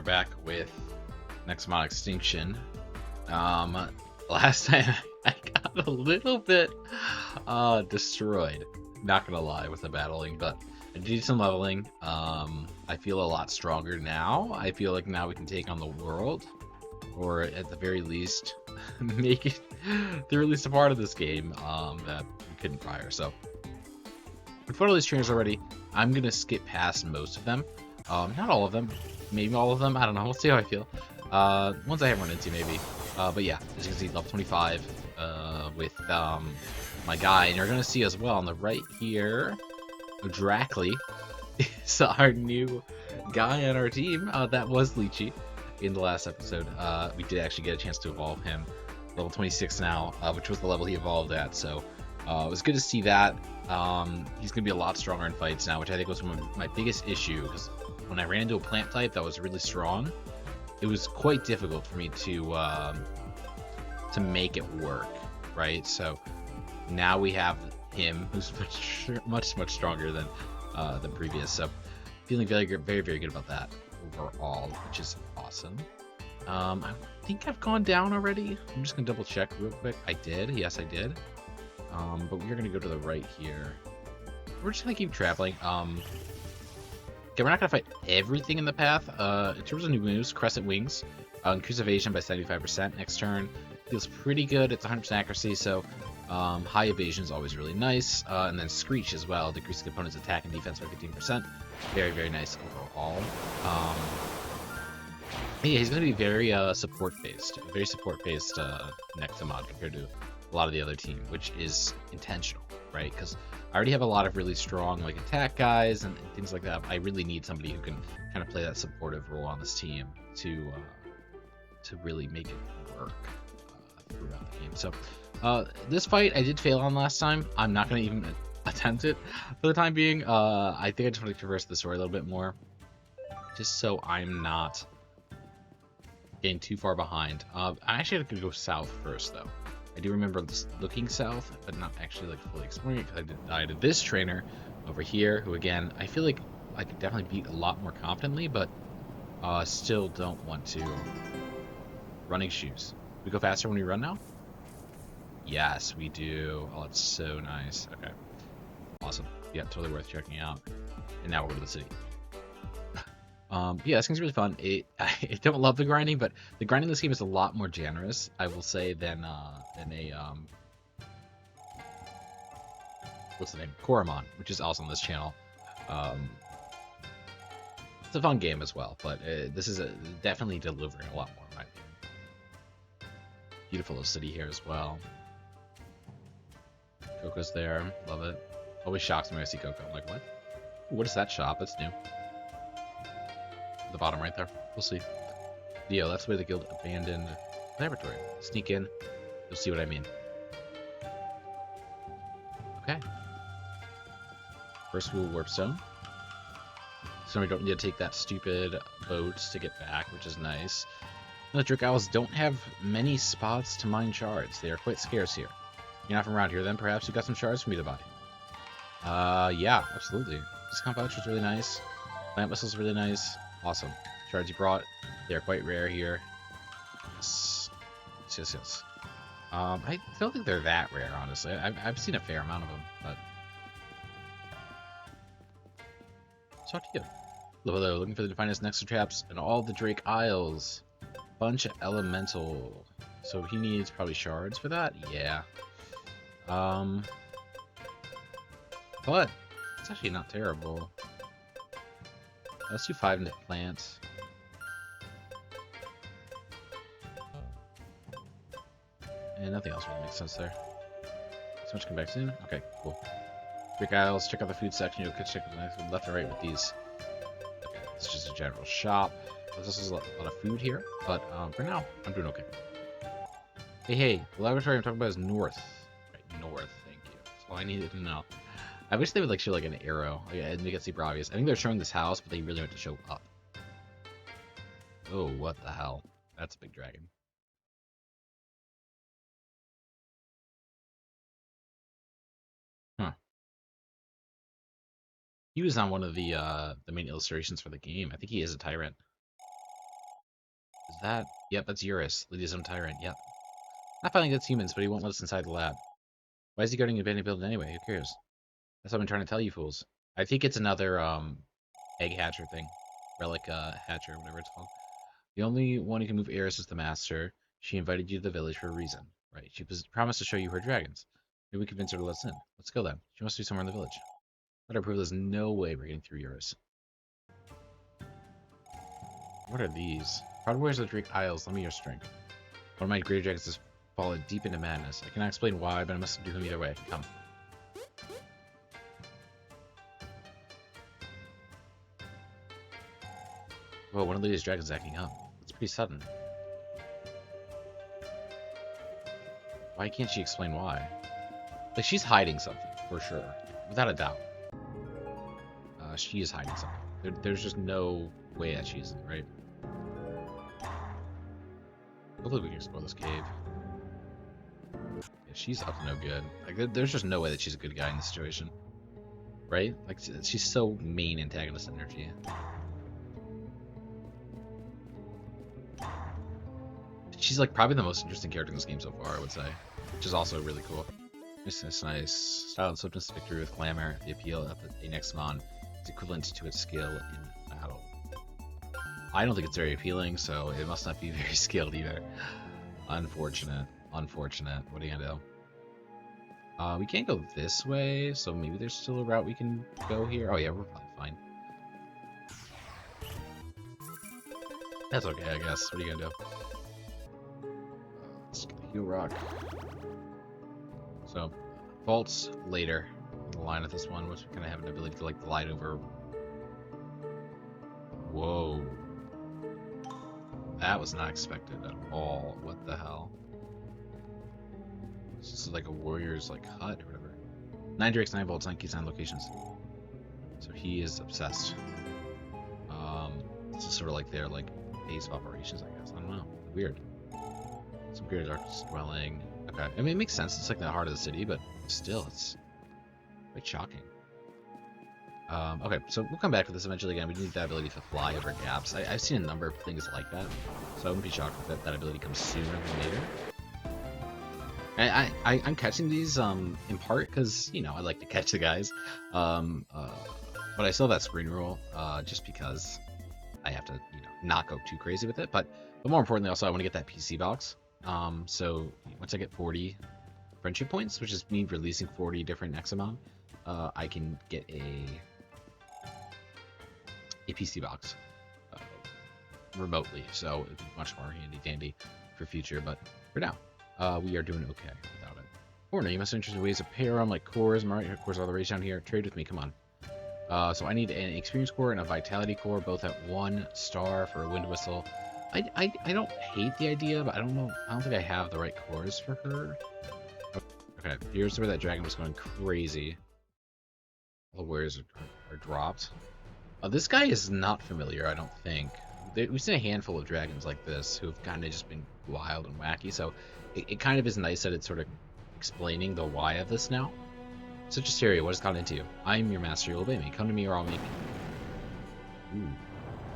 back with Nexomon Extinction. Last time I got a little bit destroyed. Not gonna lie with the battling, but I did some leveling. I feel a lot stronger now. I feel like now we can take on the world, or at the very least, make it through at least a part of this game that we couldn't prior. So, with all these trainers already, I'm gonna skip past most of them. Not all of them, maybe all of them. I don't know. We'll see how I feel. Ones I haven't run into, maybe. But yeah, as you can see, level 25 with my guy, and you're gonna see as well on the right here, Dracly is our new guy on our team. That was Lychee in the last episode. We did actually get a chance to evolve him, level 26 now, which was the level he evolved at. So it was good to see that. He's gonna be a lot stronger in fights now, which I think was one of my biggest issue, because when I ran into a plant type that was really strong, it was quite difficult for me to make it work, right? So now we have him, who's much stronger than previous. So feeling very good about that overall, which is awesome. I think I've gone down already. I'm just gonna double check real quick. I did. Yes, I did. But we're gonna go to the right here. We're just gonna keep traveling. Okay, we're not gonna fight everything in the path. In terms of new moves, Crescent Wings, increase evasion by 75% next turn. Feels pretty good. It's 100% accuracy, so high evasion is always really nice. And then Screech as well, decreases the opponent's attack and defense by 15%. Very nice overall. Yeah, he's gonna be very support-based, Nexomon compared to a lot of the other team, which is intentional, right? Because I already have a lot of really strong like attack guys and things like that. I really need somebody who can kind of play that supportive role on this team to really make it work throughout the game. So this fight I did fail on last time. I'm not going to even attempt it for the time being. I think I just want to traverse the story a little bit more, just so I'm not getting too far behind. I actually had to go south first though. I do remember looking south, but not actually like fully exploring it, because I did this trainer over here, who again, I feel like I could definitely beat a lot more confidently, but still don't want to. Running shoes. We go faster when we run now? Yes, we do. Oh, that's so nice. Okay. Awesome. Yeah, totally worth checking out. And now we're going to the city. Yeah, this game's really fun. I don't love the grinding, but the grinding in this game is a lot more generous, I will say, than a what's the name? Koromon, which is also on this channel. It's a fun game as well, but this is definitely delivering a lot more, in my opinion. Beautiful little city here as well. Coco's there, love it. Always shocks me when I see Coco. I'm like, what? What is that shop? That's new. The bottom right there. We'll see. Dio, that's where the guild abandoned laboratory. Sneak in. You'll see what I mean. Okay. First we'll warp stone. So we don't need to take that stupid boat to get back, which is nice. The Drake Owls don't have many spots to mine shards. They are quite scarce here. You're not from around here, then perhaps you got some shards for me to buy. Yeah, absolutely. Discount voucher is really nice. Plant whistle's really nice. Awesome. Shards you brought, they are quite rare here. Yes. I don't think they're that rare, honestly. I've seen a fair amount of them, but it's up to you. Hello, looking for the finest Nexo traps in all the Drake Isles. Bunch of elemental. So he needs probably shards for that? Yeah. But it's actually not terrible. Let's do 5 into plants. And nothing else really makes sense there. So much come back soon? Okay, cool. Drake Isles, check out the food section. You'll check left and right with these. Okay, it's just a general shop. This is a lot of food here, but for now, I'm doing okay. Hey, the laboratory I'm talking about is north. Right, north, thank you. That's all I needed to know. I wish they would like show like an arrow and make it super obvious. I think they're showing this house, but they really want to show up. Oh, what the hell? That's a big dragon. Huh. He was on one of the main illustrations for the game. I think he is a tyrant. that? Yep, that's Eurus, Lydia's own tyrant. Yep. Not fighting against humans, but he won't let us inside the lab. Why is he guarding the abandoned building anyway? Who cares? That's what I've been trying to tell you fools. I think it's another egg hatcher thing. Relic hatcher, whatever it's called. The only one who can move Eris is the master. She invited you to the village for a reason. Right. She promised to show you her dragons. Maybe we convince her to let us in. Let's go then. She must be somewhere in the village. Let her prove there's no way we're getting through Eurus. What are these? Proud warriors of the Drake Isles, lend me your strength. One of my greater dragons has fallen deep into madness. I cannot explain why, but I must do him either way. Come. Whoa, one of Lydia's dragons acting up. It's pretty sudden. Why can't she explain why? Like, she's hiding something, for sure. Without a doubt. She is hiding something. There's just no way that she isn't, right? Hopefully we can explore this cave. Yeah, she's up to no good. Like, there's just no way that she's a good guy in this situation. Right? Like, she's so main antagonist energy. She's like probably the most interesting character in this game so far, I would say. Which is also really cool. It's nice. Style and swiftness victory with glamour. The appeal of a Nexomon is equivalent to its skill in battle. I don't think it's very appealing, so it must not be very skilled either. Unfortunate. Unfortunate. What are you gonna do? We can't go this way, so maybe there's still a route we can go here. Oh yeah, we're probably fine. That's okay, I guess. What are you gonna do? Let's get the heal rock. So, vaults later in the line of this one, which kind of have an ability to like glide over. Whoa. That was not expected at all. What the hell? This is like a warrior's like hut or whatever. 9 drakes, 9 vaults, 9 keys, 9 locations. So he is obsessed. This is sort of like their like base of operations, I guess. I don't know. Weird. Some greater darkness dwelling. Okay, I mean it makes sense. It's like the heart of the city, but still, it's quite shocking. Okay, so we'll come back to this eventually again. We need that ability to fly over gaps. I've seen a number of things like that, so I wouldn't be shocked if that ability comes sooner than later. I'm catching these in part because you know I like to catch the guys, but I still have that screen rule just because I have to not go too crazy with it. But more importantly, also I want to get that PC box. So once I get 40 friendship points, which is me releasing 40 different Nexomon, I can get a PC box remotely, so it'd be much more handy dandy for future. But for now, we are doing okay without it. Corner, you must be interested in ways to pair them, like cores. Am I right? Cores all the rage down here. Trade with me, come on. So I need an experience core and a vitality core, both at 1 star for a wind whistle. I don't hate the idea, but I don't know. I don't think I have the right cores for her. Okay, here's where that dragon was going crazy. All the warriors are dropped. This guy is not familiar, I don't think. We've seen a handful of dragons like this who have kind of just been wild and wacky, so it kind of is nice that it's sort of explaining the why of this now. Sagittaria, what has gotten into you? I am your master, you'll obey me. Come to me or I'll make you. Ooh,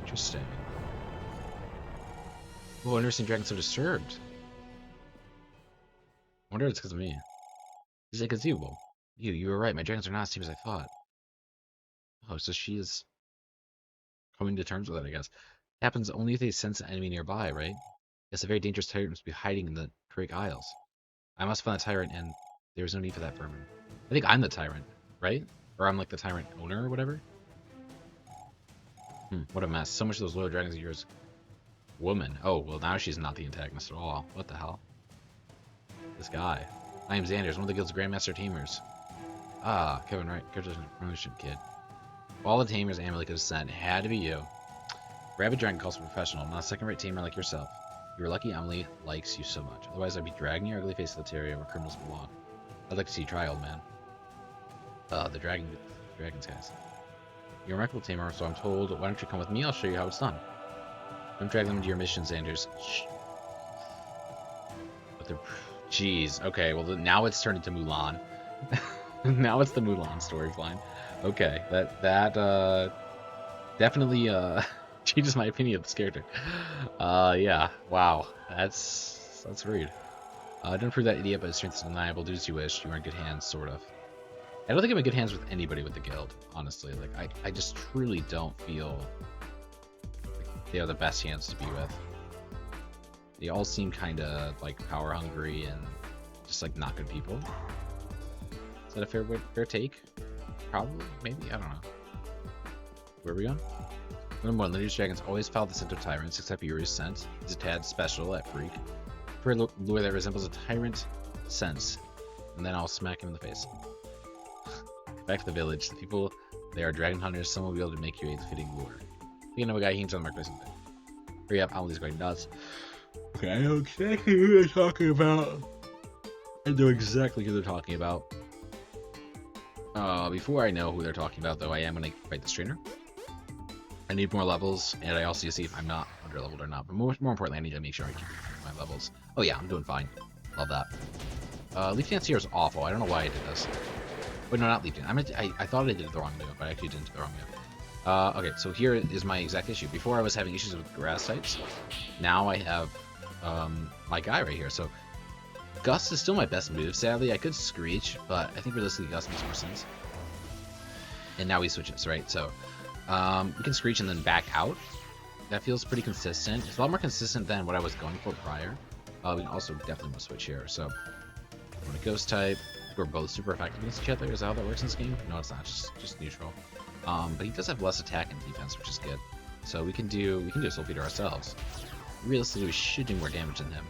interesting. Oh, I've never seen dragons so disturbed. I wonder if it's because of me. Is it conceivable? You were right, my dragons are not as tame as I thought. Oh, so she is coming to terms with it, I guess. It happens only if they sense an enemy nearby, right? Yes, a very dangerous tyrant must be hiding in the Drake Isles. I must find the tyrant, and there's no need for that, Furman. I think I'm the tyrant, right? Or I'm like the tyrant owner or whatever? What a mess. So much of those loyal dragons of yours. Woman. Oh, well now she's not the antagonist at all. What the hell? This guy. I am Xanders, one of the guild's Grandmaster Tamers. Ah, Kevin, right? Congratulations, promotion, kid. All the tamers Amelie could have sent. It had to be you. Rabbit Dragon calls for professional, not a second-rate tamer like yourself. You were lucky Amelie likes you so much. Otherwise, I'd be dragging your ugly face to the area where criminals belong. I'd like to see you try, old man. The dragons, guys. You're a remarkable tamer, so I'm told. Why don't you come with me? I'll show you how it's done. Don't drag them into your mission, Xanders. Shh. But they're... Jeez. Okay, well, now it's turned into Mulan. Now it's the Mulan storyline. Okay, that definitely changes my opinion of this character. Yeah. Wow. That's rude. Don't prove that idiot, but his strength is undeniable. Do as you wish. You are in good hands, sort of. I don't think I'm in good hands with anybody with the guild, honestly. Like, I just truly don't feel like they are the best hands to be with. They all seem kind of like power hungry and just like not good people. Is that a fair take? Probably, maybe, I don't know. Where are we going? Number 1, Lineage Dragons always follow the scent of tyrants, except Yuri's scent is a tad special at Freak. For a lure that resembles a tyrant sense, and then I'll smack him in the face. Back to the village. The people, they are dragon hunters. Someone will be able to make you a fitting lure. You know a guy, he's on the market or something. Hurry up, Amelie's going nuts. Okay, I know exactly who they're talking about. I know exactly who they're talking about. Before I know who they're talking about, though, I am going to fight this trainer. I need more levels, and I also need to see if I'm not under-leveled or not. But more importantly, I need to make sure I keep my levels. Oh yeah, I'm doing fine. Love that. Leaf Dance here is awful. I don't know why I did this. Wait, no, not Leaf Dance. I thought I did the wrong move, but I actually didn't do the wrong move. Okay, so here is my exact issue. Before I was having issues with grass types. Now I have my guy right here. So Gust is still my best move, sadly. I could Screech, but I think realistically Gust makes more sense. And now he switches, right? So we can Screech and then back out. That feels pretty consistent. It's a lot more consistent than what I was going for prior. We can also definitely must switch here. So I'm going to Ghost type. We're both super effective against each other. Is that how that works in this game? No, it's not. Just neutral. But he does have less attack and defense, which is good. So we can do a Soul Feeder ourselves. Realistically, we should do more damage than him.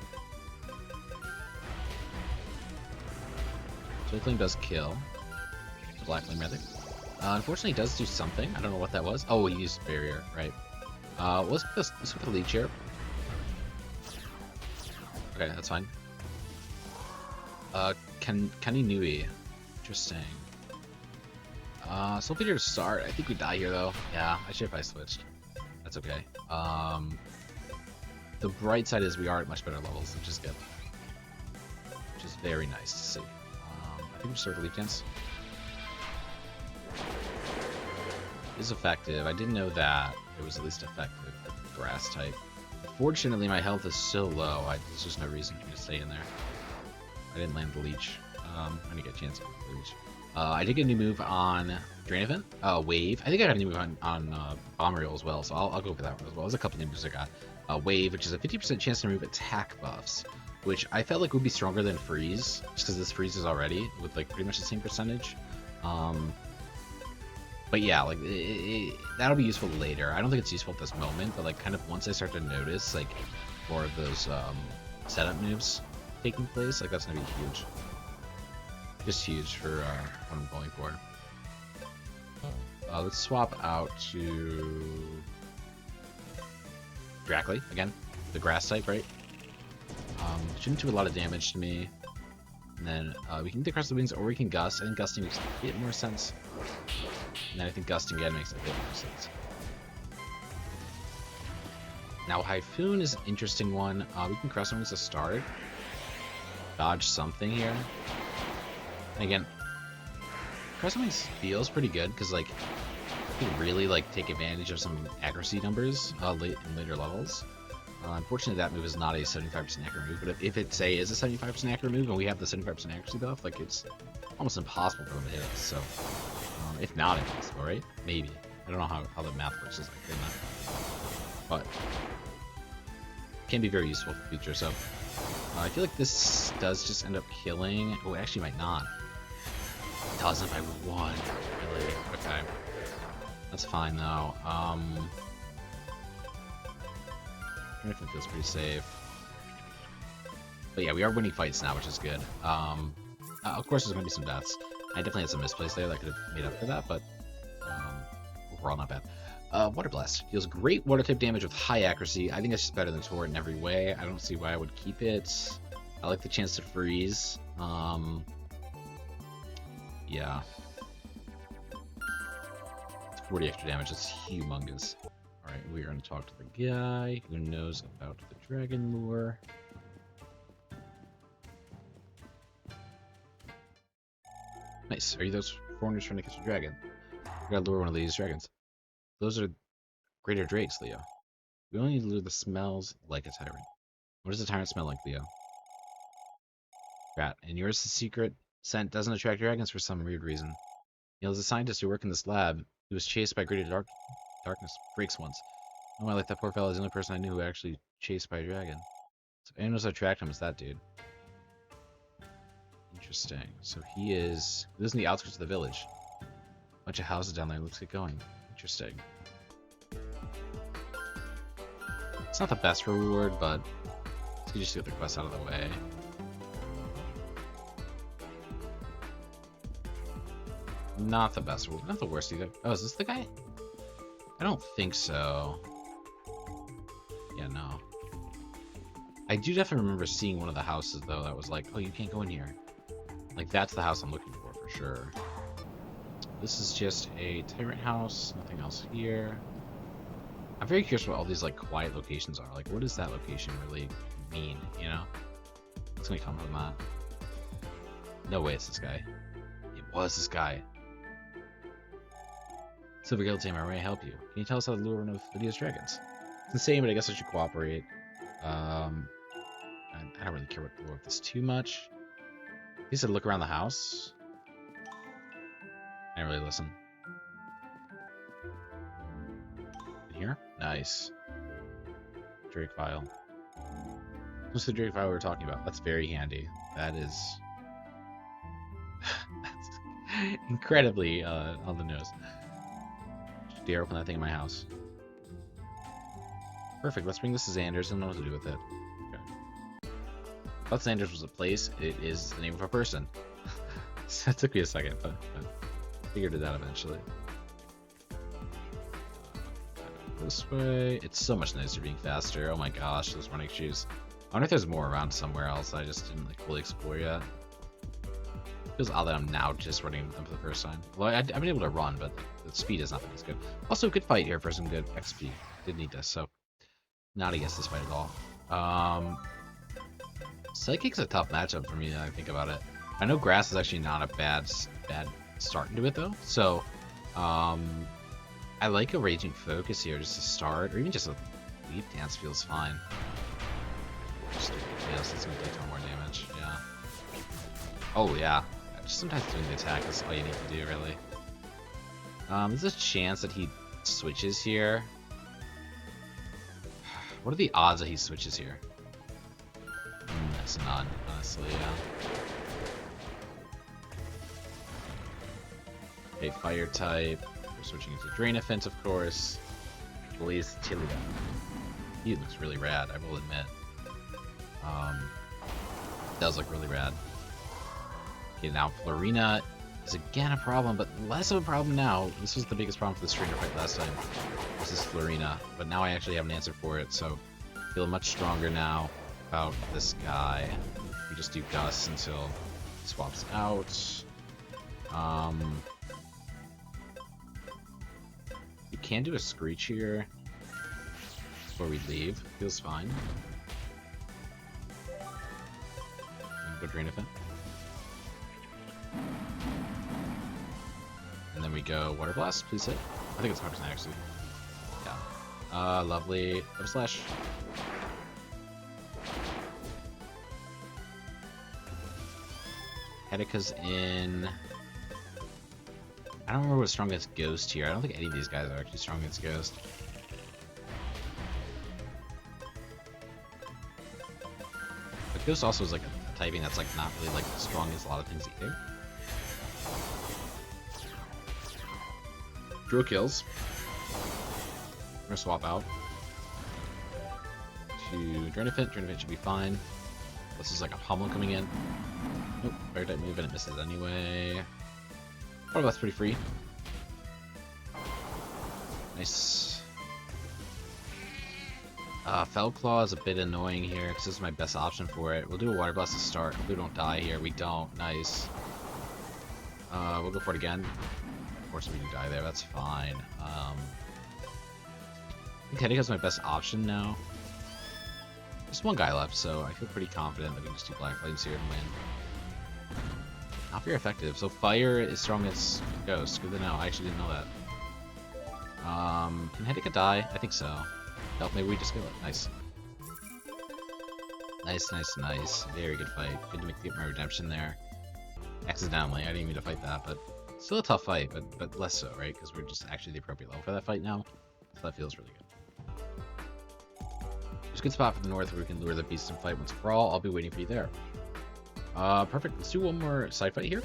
Soul Flame does kill. Black Flame, rather. Unfortunately, it does do something. I don't know what that was. Oh, he used Barrier, right. Let's put the Leech here. Okay, that's fine. Kaninui. Interesting. Soul Feeder to start. I think we die here, though. Yeah, I should have probably switched. That's okay. The bright side is we are at much better levels, which is good. Which is very nice to see. I think we start the Leaf Dance. It is effective. I didn't know that it was at least effective at the grass type. Fortunately, my health is so low. There's just no reason for me to stay in there. I didn't land the Leech. I didn't get a chance to get the Leech. I did get a new move on Drain Event. Wave. I think I got a new move on Bomb Reel as well, so I'll go for that one as well. There's a couple new moves I got. Wave, which is a 50% chance to remove attack buffs, which I felt like would be stronger than Freeze, just because this freezes already with like pretty much the same percentage. But yeah, like that'll be useful later. I don't think it's useful at this moment, but like kind of once I start to notice like more of those setup moves taking place, like that's gonna be huge. Just huge for what I'm going for. Let's swap out to Dracly again, the grass type, right? Shouldn't do a lot of damage to me. And then we can Across the Wings, or we can Gust. I think Gusting makes a bit more sense. And then I think Gusting again makes a bit more sense. Now Hyphoon is an interesting one. We can Across the Wings to start. Dodge something here. And again, Across the Wings feels pretty good because like you can really like take advantage of some accuracy numbers in later levels. Unfortunately, that move is not a 75% accurate move, but if it, say, is a 75% accurate move and we have the 75% accuracy buff, like, it's almost impossible for them to hit us, so, if not impossible, right? Maybe. I don't know how the math works, it's like, but it can be very useful for the future, so, I feel like this does just end up killing, oh, it actually might not. It doesn't by 1, really, okay. That's fine, though, I think it feels pretty safe. But yeah, we are winning fights now, which is good. Of course, there's going to be some deaths. I definitely had some misplays there that could have made up for that, but overall not bad. Water Blast. Deals great water type damage with high accuracy. I think it's just better than Torrent in every way. I don't see why I would keep it. I like the chance to freeze. Yeah. It's 40 extra damage. It's humongous. Alright, we are going to talk to the guy who knows about the dragon lure. Nice. Are you those foreigners trying to catch a dragon? We gotta lure one of these dragons. Those are Greater drakes, Leo. We only need to lure the smells like a tyrant. What does a tyrant smell like, Leo? Rat. And yours, the secret scent doesn't attract dragons for some weird reason. As a scientist who worked in this lab, he was chased by greater darkness freaks once. Oh my, like that poor fellow is the only person I knew who actually chased by a dragon. So if anyone knows how to attract him, it's that dude. Interesting. So he lives in the outskirts of the village. Bunch of houses down there. Looks like going. Interesting. It's not the best reward, but let's just get the quest out of the way. Not the best reward. Not the worst either. Oh, is this the guy? I don't think so. Yeah, no. I do definitely remember seeing one of the houses, though, that was like, oh, you can't go in here. Like, that's the house I'm looking for sure. This is just a tyrant house. Nothing else here. I'm very curious what all these, like, quiet locations are. Like, what does that location really mean, you know? What's gonna come from that? No way it's this guy. It was this guy. Silver Guild team, may I help you? Can you tell us how to lure one of Lydia's dragons? It's insane, but I guess I should cooperate. I don't really care what to lure with this too much. He said look around the house. I didn't really listen. In here? Nice. Drake file. What's the Drake file we were talking about? That's very handy. That is... that's incredibly on the nose. Dare open that thing in my house. Perfect. Let's bring this to Xander's. He'll know what to do with it. Okay. I thought Xander's was a place. It is the name of a person. So it took me a second, but I figured it out eventually. This way. It's so much nicer being faster. Oh my gosh, those running shoes. I wonder if there's more around somewhere else I just didn't like fully explore yet. Feels odd that I'm now just running with them for the first time. Well, I've been able to run, but the speed has not been as good. Also, good fight here for some good XP. Did need this, so not against this fight at all. Psychic's a tough matchup for me now I think about it. I know Grass is actually not a bad start into it though, so I like a Raging Focus here just to start, or even just a Leap Dance feels fine. Just, yeah, so it's gonna do 10 more damage. Yeah. Oh yeah. Just sometimes doing the attack is all you need to do, really. There's a chance that he switches here. What are the odds that he switches here? That's none, honestly, yeah. Okay, fire type. We're switching into Drain Offense, of course. Blaze Tilia. He looks really rad, I will admit. Does look really rad. Okay, now Florina is again a problem, but less of a problem now. This was the biggest problem for the Stringer fight last time. This is Florina, but now I actually have an answer for it, so I feel much stronger now about this guy. We just do Gus until he swaps out. You can do a Screech here before we leave. Feels fine. Go Drain Offense. And then we go Water Blast, please hit. I think it's 100% actually. Yeah. Lovely. Double Slash. Hedeka's in. I don't remember what's strong against Ghost here. I don't think any of these guys are actually strong against Ghost. But Ghost also is like a typing that's like not really like strong against a lot of things either. Drill kills. We're gonna swap out to Drain Offense. Drain Offense should be fine. This is like a pummel coming in. Nope, fire type move and it misses anyway. Oh, that's pretty free. Nice. Fell Claw is a bit annoying here because this is my best option for it. We'll do a Water Blast to start. Hopefully we don't die here. We don't. Nice. We'll go for it again. Of course we do die there. That's fine. I think Hedeka's my best option now. There's one guy left, so I feel pretty confident that we can just do Black Flames here and win. Not very effective. So Fire is strong as Ghost. Good to know. I actually didn't know that. Can Hedica die? I think so. Oh, maybe we just kill it. Nice. Nice, nice, nice. Very good fight. Good to get my redemption there. Accidentally. I didn't mean to fight that, but still a tough fight, but less so, right? Because we're just actually the appropriate level for that fight now. So that feels really good. There's a good spot for the north where we can lure the beast and fight once for all. I'll be waiting for you there. Perfect. Let's do one more side fight here.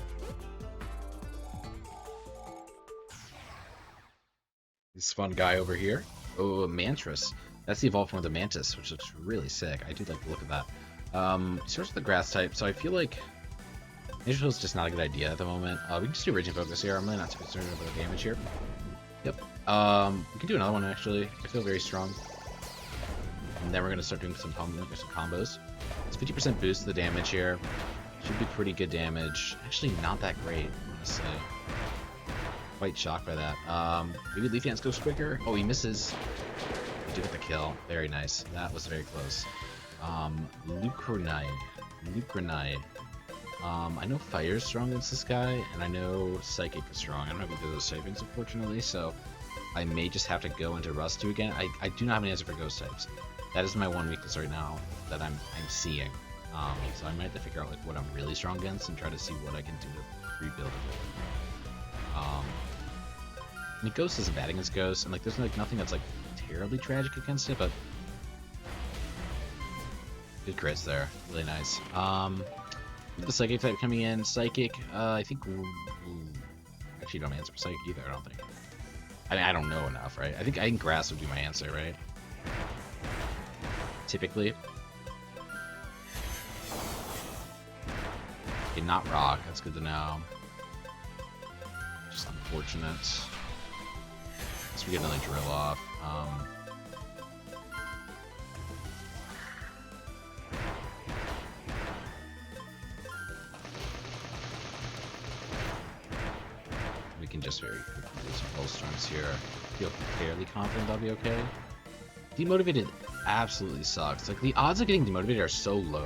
This fun guy over here. Oh, Mantris. That's the evolved form of the Mantis, which looks really sick. I do like the look of that. Starts with the grass type, so I feel like Neutral is just not a good idea at the moment. We can just do Raging Focus here. I'm really not too concerned about the damage here. Yep. We can do another one actually. I feel very strong. And then we're gonna start doing some combos. It's 50% boost to the damage here. Should be pretty good damage. Actually, not that great, honestly. Quite shocked by that. Maybe Leaf Dance goes quicker. Oh, he misses. We do get the kill. Very nice. That was very close. Lucronide. I know Fire is strong against this guy, and I know Psychic is strong. I don't have either of those typings, unfortunately, so I may just have to go into Rust 2 again. I do not have an answer for Ghost types. That is my one weakness right now that I'm seeing. So I might have to figure out like what I'm really strong against and try to see what I can do to rebuild it. I mean, Ghost isn't bad against Ghost, and like there's like nothing that's like terribly tragic against it, but good crits there, really nice. The Psychic type coming in, Psychic. I think actually don't answer Psychic either. I don't think. I mean, I don't know enough, right? I think Grass would be my answer, right? Typically. Okay, not Rock. That's good to know. Just unfortunate. Guess we get another drill off. We can just very quickly do some pulse storms here. Feel fairly confident that'll be okay. Demotivated absolutely sucks. Like the odds of getting demotivated are so low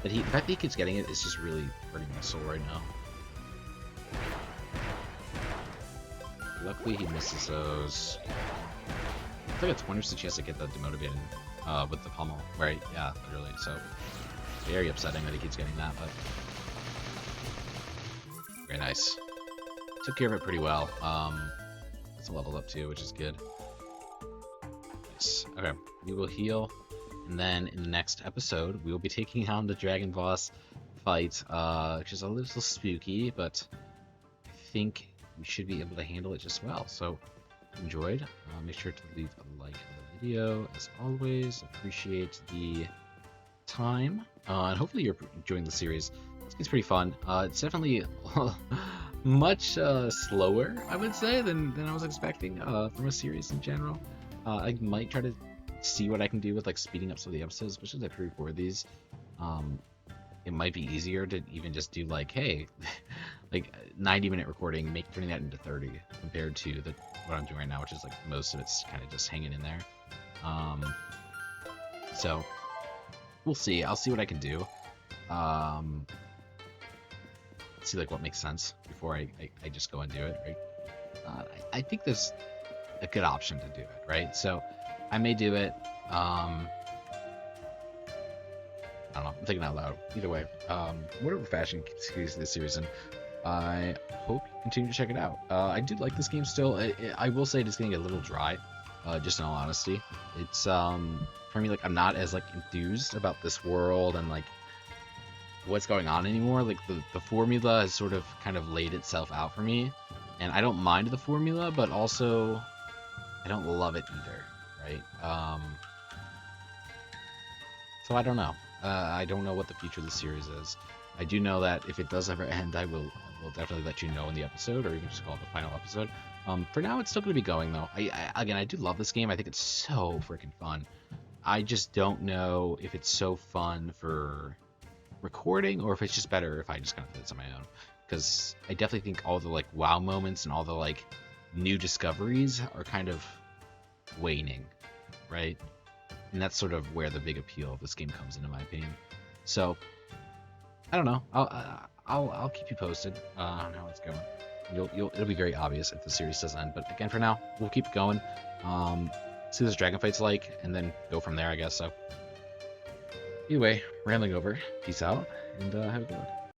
that the fact that he keeps getting it is just really hurting my soul right now. Luckily he misses those. It's like a 20% chance to get that demotivated with the pummel, right? Yeah, literally. So very upsetting that he keeps getting that, but very nice. Took care of it pretty well. It's leveled up too, which is good. Nice. Okay, we will heal, and then in the next episode, we will be taking on the Dragon Boss fight, which is a little spooky, but I think we should be able to handle it just well. So, enjoyed. Make sure to leave a like on the video. As always, appreciate the time, and hopefully you're enjoying the series. It's pretty fun. It's definitely much slower, I would say, than I was expecting from a series in general. I might try to see what I can do with like speeding up some of the episodes, especially as I pre-record these. It might be easier to even just do like, hey, like 90-minute recording, turning that into 30 compared to what I'm doing right now, which is like most of it's kind of just hanging in there. So we'll see. I'll see what I can do. See like what makes sense before I just go and do it, right? I think there's a good option to do it, right? So I may do it. I don't know. I'm thinking out loud. Either way, whatever fashion series this series in, I hope you continue to check it out. I do like this game still. I will say it's getting a little dry, just in all honesty. It's for me, like I'm not as like enthused about this world and like what's going on anymore. Like the formula has sort of kind of laid itself out for me, and I don't mind the formula, but also I don't love it either, right? So I don't know. I don't know what the future of the series is. I do know that if it does ever end, I will definitely let you know in the episode, or you can just call it the final episode. For now, it's still going to be going though. I do love this game. I think it's so freaking fun. I just don't know if it's so fun for recording or if it's just better if I just kind of do this on my own, because I definitely think all the like wow moments and all the like new discoveries are kind of waning, right? And that's sort of where the big appeal of this game comes in my opinion. So I don't know. I'll keep you posted on how it's going. It'll be very obvious if the series does end. But again, for now, we'll keep going. See what this dragon fight's like, and then go from there, I guess. So, either way, rambling over. Peace out, and have a good one.